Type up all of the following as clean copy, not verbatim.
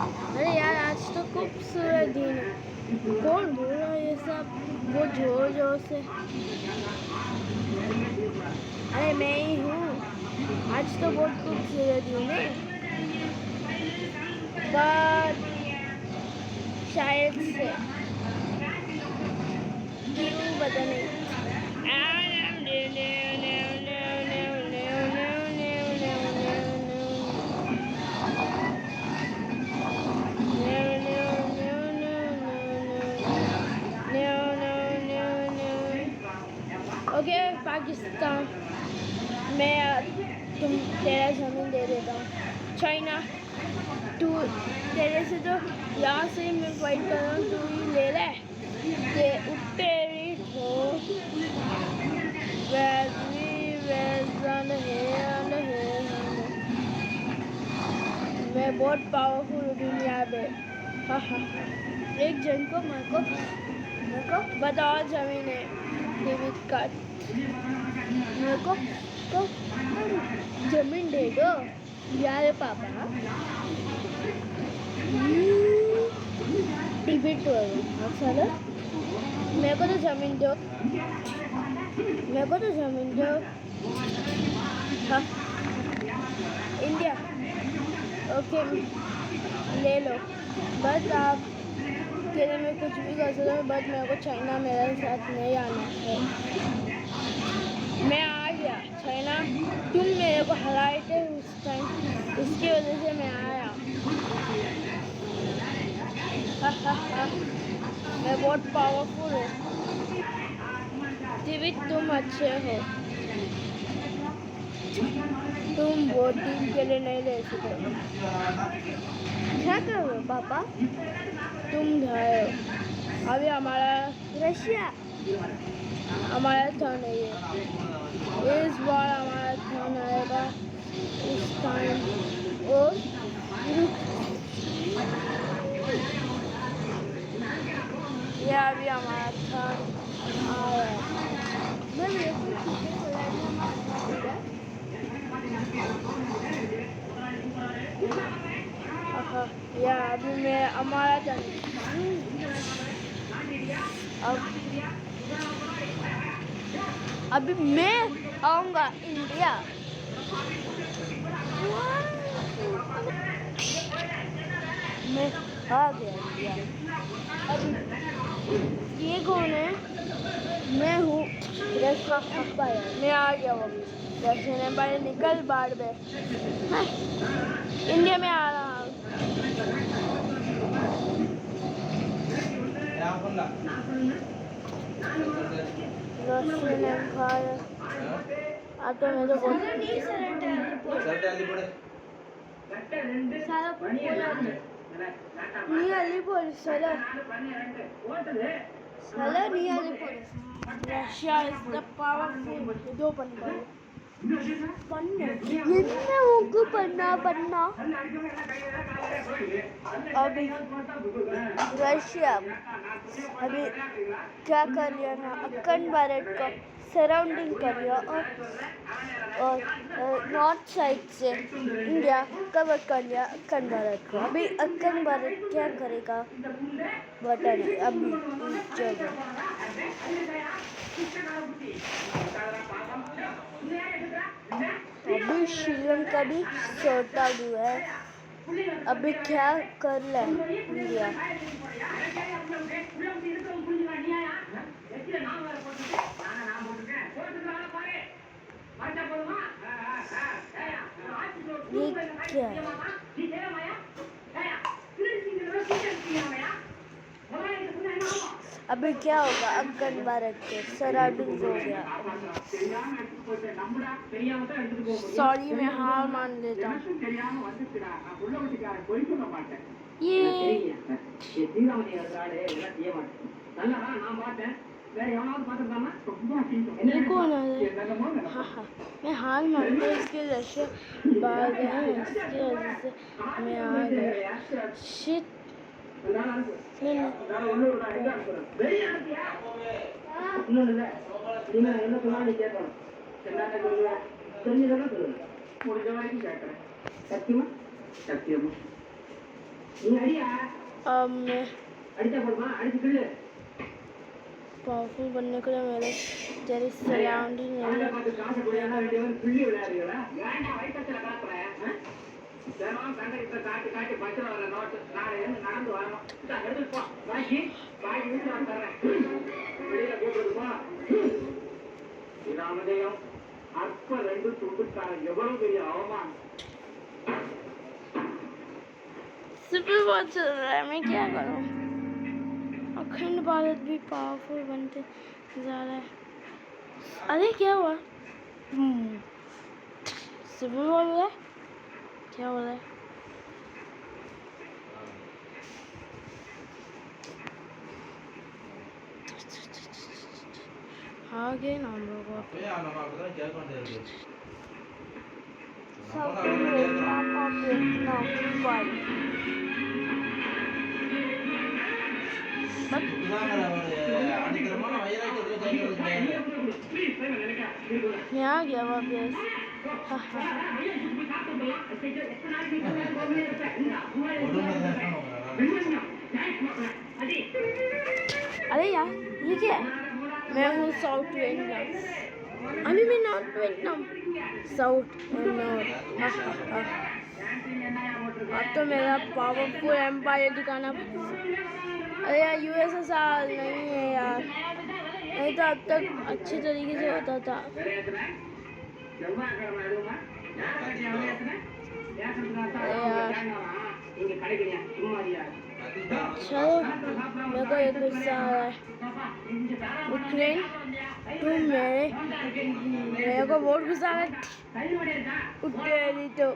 अरे यार आज तो खूबसूरत दिन है। कौन बोल रहा है ये सब वो जोर जोर से? अरे मैं ही हूँ। आज तो बहुत खूबसूरत दिन है। पर शायद से क्यों पता नहीं। ओके पाकिस्तान, मैं तुम तेरा ज़मीन दे देता हूँ। चाइना, तू तेरे से तो यहाँ से मैं फाइट कर रहा हूँ, तू ही ले ले। ते उत्तेरी हो वैली वैजन है। मैं बहुत पावरफुल हूँ दुनिया में। हाँ हाँ। एक जन को मेरे को बताओ ज़मीन है डेबिट कार्ड मेरे को जमीन दे दो यार पापा। डेबिट चलो मेरे को तो जमीन दो, मेरे को तो जमीन दो। हाँ इंडिया ओके ले लो। बस आप के लिए मैं कुछ भी कर सकता हूँ, बट मेरे को चाइना मेरे साथ नहीं आना है। मैं आ गया चाइना, तुम मेरे को हराए थे उस टाइम, इसकी वजह से मैं आया। मैं बहुत पावरफुल हूँ। दिवित तुम अच्छे हो, तुम वोटिंग के लिए नहीं ले सकते। क्या कर रहे हो पापा? तुम गए अभी हमारा रशिया, हमारा टर्न है ये। इस बार हमारा टर्न आएगा इस टाइम। और ये अभी हमारा टर्न आया। या अभी मैं हमारा टर्न। अभी मैं आऊँगा इंडिया। मैं आ गया इंडिया। अभी ये कौन है? मैं हूँ रशियन एम्पायर। मैं आ गया वो रशियन एम्पायर, निकल बाढ़ में। इंडिया में आ रहा हूँ। रशियन एम्पायर आता मैं तो बहुत Russia is the powerful. दो पन्ना को पन्ना अभी रशिया अभी क्या कर लिया ना, अखंड भारत को सराउंडिंग कर लिया और नॉर्थ साइड से इंडिया कवर कर लिया अखंड भारत को। अभी अखंड भारत क्या करेगा बता नहीं। अभी अभी श्रीलंका भी सॉर्ट आउट हुआ है। अभी क्या कर ले इंडिया? ये क्या अभी क्या होगा? अखंड भारत के सराउंडिंग हो गया। सॉरी मैं हार मान लेता हूँ। ये कौन है? हाँ मैं हार मानता हूँ, इसके रशिया भाग गया है, इसकी वजह से मैं आ गया। शिट मैं पावरफुल बनने के लिए मेरे तेरे सराउंडिंग सिर्फ बहुत चल रहा है, मैं क्या करूं? अखंड भारत भी पावरफुल बनते जा रहा है। अरे क्या हुआ? सिविल वॉर हुआ है? क्या हो रहा है? आगे नाम लोगों मैं आ गया वापस। अरे यार ये क्या है? मैं हूँ साउथ वियतनाम। अभी मैं नॉर्थ वियतनाम, साउथ और नॉर्थ। अब तो मेरा पावरफुल एम्पायर दिखाना। अरे यार यूएसएसआर नहीं है यार, नहीं तो अब तक अच्छी तरीके से होता था। चलो मेरे को एक गुस्सा आ रहा है। यूक्रेन तुम मेरे को बहुत गुस्सा आ रहा है। तो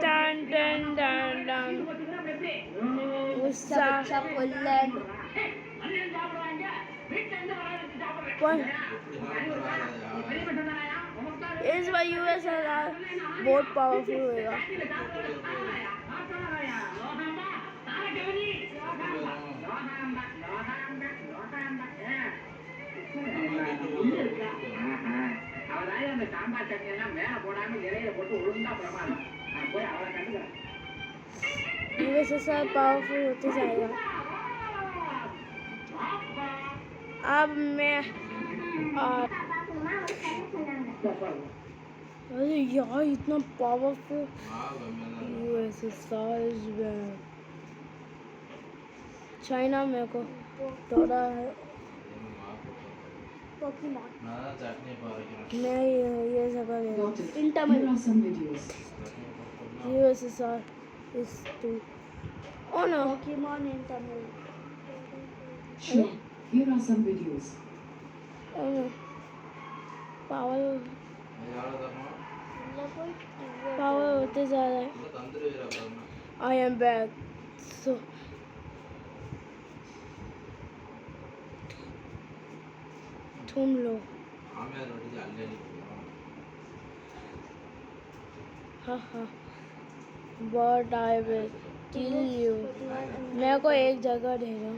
टन टन टन टन गुस्सा इस बार यूएसएसआर बहुत पावरफुल होगा। यूएसएसआर पावरफुल होते जाएगा। अब मैं अरे यार इतना powerful USSR is bad. China मेरे को थोड़ा है। मैं ये जगह USSR is to oh no Pokemon in Tamil. Sure, here are some videos. Oh no power होते जा रहा है। I am back. So तुम लो। हाँ but I will kill you. मेरे को एक जगह दे दो।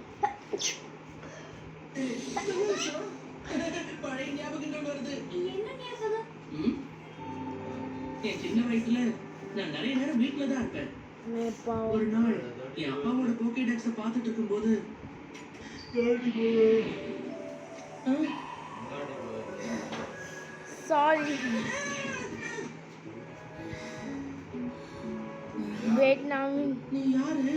சின்ன வயசுல நான் நிறைய நேரம் வீட்ல தான் இருப்பேன். ஒரு நாள் என் அப்பாவோட போக்கேடெக்ஸ பார்த்துட்டு இருக்கும்போது Sorry. Vietnam. நீ யாரு?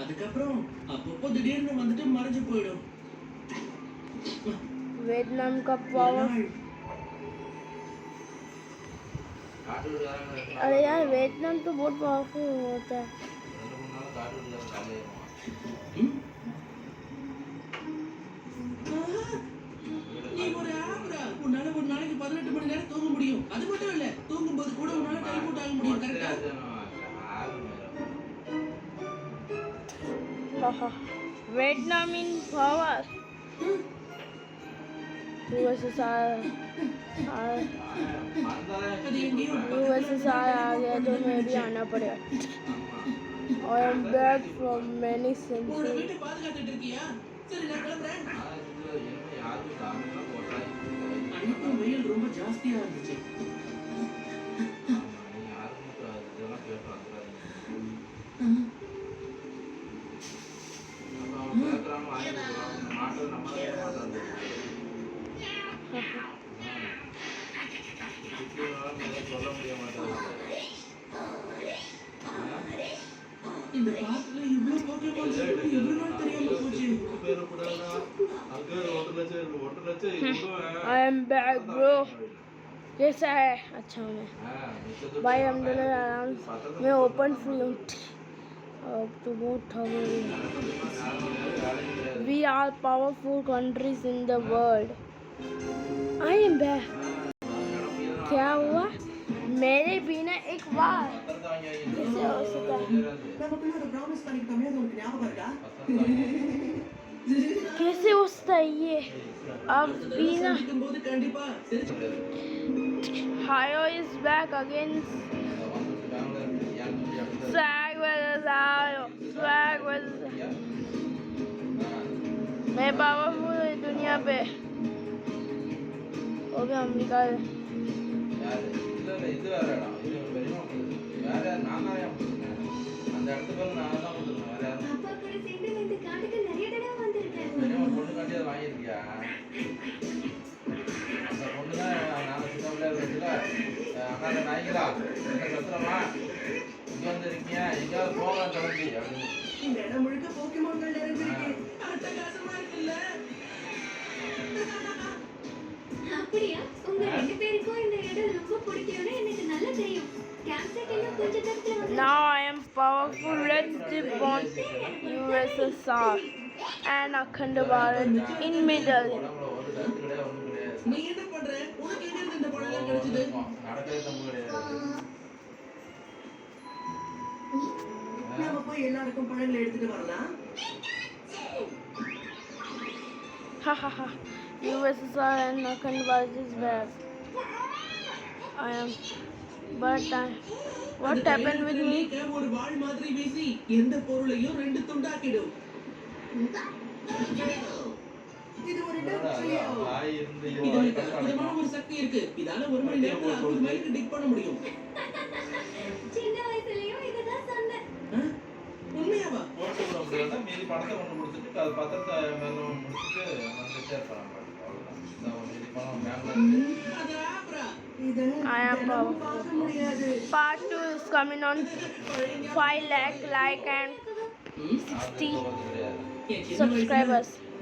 அதுக்கப்புறம் அப்பப்போ திடீர்னு வந்துட்டு மறைஞ்சு போயிடும். वियतनाम का पावर। अरे यार वियतनाम तो बहुत पावरफुल होता है। நீ ஒரு ஆப்ரா, உன்னால ஒரு நாளைக்கு 18 மணி நேரம் தூங்க முடியும். அது மட்டும் இல்ல, தூங்கும்போது கூட உன்னால டைம் அவுட் ஆக முடியும். கரெக்ட்டா? वियतनाम इन पावर। यूएसएसआर आ गया तो मैं भी आना पड़ेगा। I am back from many centuries. அன்னைக்கு வெயில் ரொம்ப ஜாஸ்தியா இருந்துச்சு. முடிய மாட்டேங்குது. இந்த பார்க்ல இவ்ளோ போக்கேமான்ஸ் இருக்கு எவ்வளவு நாள் தெரியாம போச்சு. பேரு கூடனா அங்க 1 லட்சம் இவ்வளவு. I am back, bro. Yes, I. अच्छा मैं. भाई हम दोनों आराम से मैं ओपन फ्री हूँ. अब तो बहुत थक गई. We are powerful countries in the world. I am back. क्या हुआ? मेरे बिना एक बार कैसे हो सकता है? நமக்குள்ள ஒரு ப்ராமிஸ் பண்ணிட்டோமே அது உங்களுக்கு ஞாபகம் இருக்கா? कैसे हो सकता है ये? अब बिना போது கண்டிப்பா Hayo is back again. Swag with Hayo. Swag with. मैं पावरफुल हूँ दुनिया पे. हो गया अमेरिका. இது வேற இடம். இது பெரியமா வேற நான் தான் போறேன். அந்த இடத்துக்கு நான் தான் போறேன். வேற அப்பா கூட சேர்ந்து இந்த காட்டுக்கு நிறைய தடவை வந்திருக்கேன். பெரியமா பொண்ணு காட்டி அதை வாங்கியிருக்கியா? அந்த பொண்ணு தான் நான் சின்ன பிள்ளையா இருந்துச்சுல அண்ணா நாய்களா என்ன சத்திரமா இங்க வந்துருக்கீங்க எங்கேயாவது போகலாம் கிளம்பி அப்படின்னு. இந்த இடம் முழுக்க போக்கேமான்கள் நிறைஞ்சிருக்கு. அட்டகாசமா இருக்குல்ல? அப்படியா? உங்க ரெண்டு பேருக்கும் இந்த இடம் ரொம்ப பிடிக்கும்னு எனக்கு நல்லா தெரியும். கேம்ப்சைட் இன்னும் கொஞ்ச நேரத்துல வந்து Now I am powerful. Let's dip on USSR and Akhand Bharat in middle. உடம்புல ஒரு டஸ்ட் கிடையாது ஒன்றும் கிடையாது. நீ என்ன பண்ற? உனக்கு எங்க இருந்து இந்த பழம் எல்லாம் கிடைச்சது? நடக்கவே தம்பு கிடையாது. நாம போய் எல்லாருக்கும் பழங்களை எடுத்துட்டு வரலாம். Ha ha ha. USSR and Akhand Bharat is back. I am. But what happened with me? ஒரு வாள் மாதிரி வீசி எந்த பொருளையும் ரெண்டு துண்டாக்கிடும். இது ஒரு டெக்ஸ்ட்ரியோ. வாய் இருந்து இதுல அற்புதமான ஒரு சக்தி இருக்கு. இதால ஒரு மணி நேரத்துல 60 மைலுக்கு டிக் பண்ண முடியும். சின்ன வயசுலயும் இதுதான் சொன்னேன். ஆ? உண்மையாவா? போட்டு விட முடியாதுன்னா மீதி பணத்தை கொண்டு கொடுத்துட்டு அது பத்திரத்தை மேலே முடிச்சுட்டு வந்து ஷேர் பண்ணாங்க. அவ்வளோதான். இந்த மீதி பணம் பேங்க்ல இருக்கு. அது ஆப்ரா. I am தினமும் பார்க்க முடியாது. Part 2 is coming on 5 lakh like and 60 கிடையாது. என் சின்ன வயசுல subscribers.